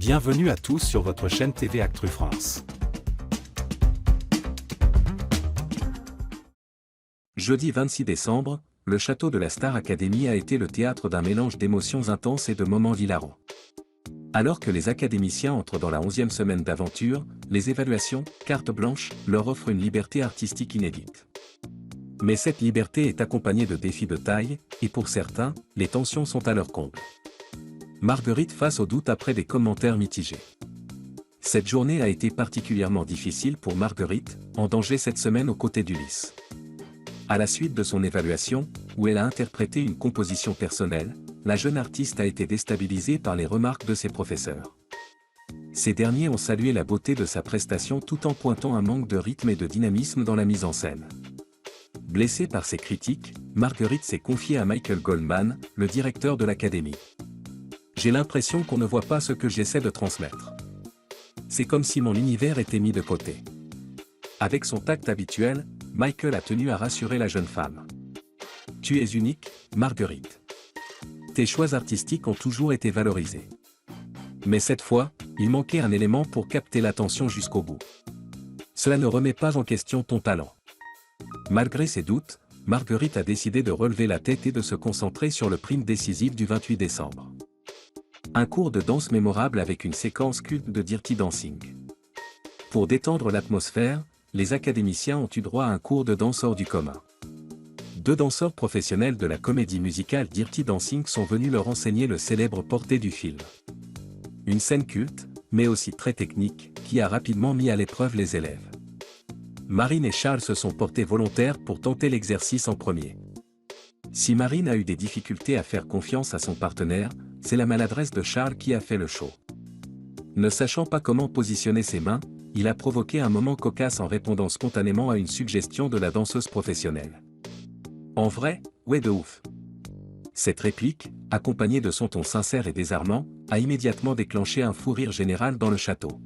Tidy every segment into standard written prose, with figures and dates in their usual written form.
Bienvenue à tous sur votre chaîne TV Actu France. Jeudi 26 décembre, le château de la Star Academy a été le théâtre d'un mélange d'émotions intenses et de moments hilarants. Alors que les académiciens entrent dans la 11e semaine d'aventure, les évaluations, carte blanche, leur offrent une liberté artistique inédite. Mais cette liberté est accompagnée de défis de taille, et pour certains, les tensions sont à leur comble. Marguerite face au doute après des commentaires mitigés. Cette journée a été particulièrement difficile pour Marguerite, en danger cette semaine aux côtés d'Ulysse. À la suite de son évaluation, où elle a interprété une composition personnelle, la jeune artiste a été déstabilisée par les remarques de ses professeurs. Ces derniers ont salué la beauté de sa prestation tout en pointant un manque de rythme et de dynamisme dans la mise en scène. Blessée par ces critiques, Marguerite s'est confiée à Michael Goldman, le directeur de l'Académie. « J'ai l'impression qu'on ne voit pas ce que j'essaie de transmettre. C'est comme si mon univers était mis de côté. » Avec son tact habituel, Michael a tenu à rassurer la jeune femme. « Tu es unique, Marguerite. Tes choix artistiques ont toujours été valorisés. Mais cette fois, il manquait un élément pour capter l'attention jusqu'au bout. Cela ne remet pas en question ton talent. » Malgré ses doutes, Marguerite a décidé de relever la tête et de se concentrer sur le prime décisif du 28 décembre. Un cours de danse mémorable avec une séquence culte de Dirty Dancing. Pour détendre l'atmosphère, les académiciens ont eu droit à un cours de danse hors du commun. Deux danseurs professionnels de la comédie musicale Dirty Dancing sont venus leur enseigner le célèbre porté du film. Une scène culte, mais aussi très technique, qui a rapidement mis à l'épreuve les élèves. Marine et Charles se sont portés volontaires pour tenter l'exercice en premier. Si Marine a eu des difficultés à faire confiance à son partenaire, c'est la maladresse de Charles qui a fait le show. Ne sachant pas comment positionner ses mains, il a provoqué un moment cocasse en répondant spontanément à une suggestion de la danseuse professionnelle. En vrai, ouais de ouf. Cette réplique, accompagnée de son ton sincère et désarmant, a immédiatement déclenché un fou rire général dans le château.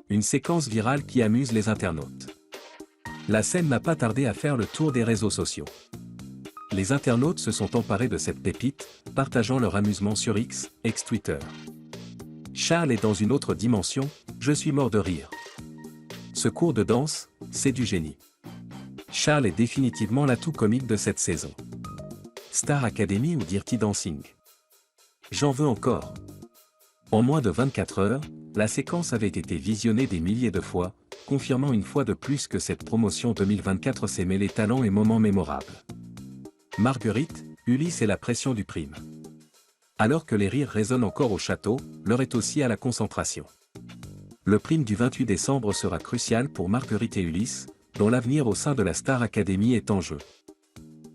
Une séquence virale qui amuse les internautes. La scène n'a pas tardé à faire le tour des réseaux sociaux. Les internautes se sont emparés de cette pépite, partageant leur amusement sur X, ex-Twitter. Charles est dans une autre dimension, je suis mort de rire. Ce cours de danse, c'est du génie. Charles est définitivement l'atout comique de cette saison. Star Academy ou Dirty Dancing. J'en veux encore. En moins de 24 heures, la séquence avait été visionnée des milliers de fois, confirmant une fois de plus que cette promotion 2024 s'est mêlée talents et moments mémorables. Marguerite, Ulysse et la pression du prime. Alors que les rires résonnent encore au château, l'heure est aussi à la concentration. Le prime du 28 décembre sera crucial pour Marguerite et Ulysse, dont l'avenir au sein de la Star Academy est en jeu.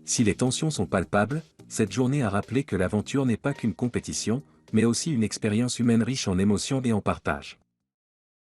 Si les tensions sont palpables, cette journée a rappelé que l'aventure n'est pas qu'une compétition, mais aussi une expérience humaine riche en émotions et en partage.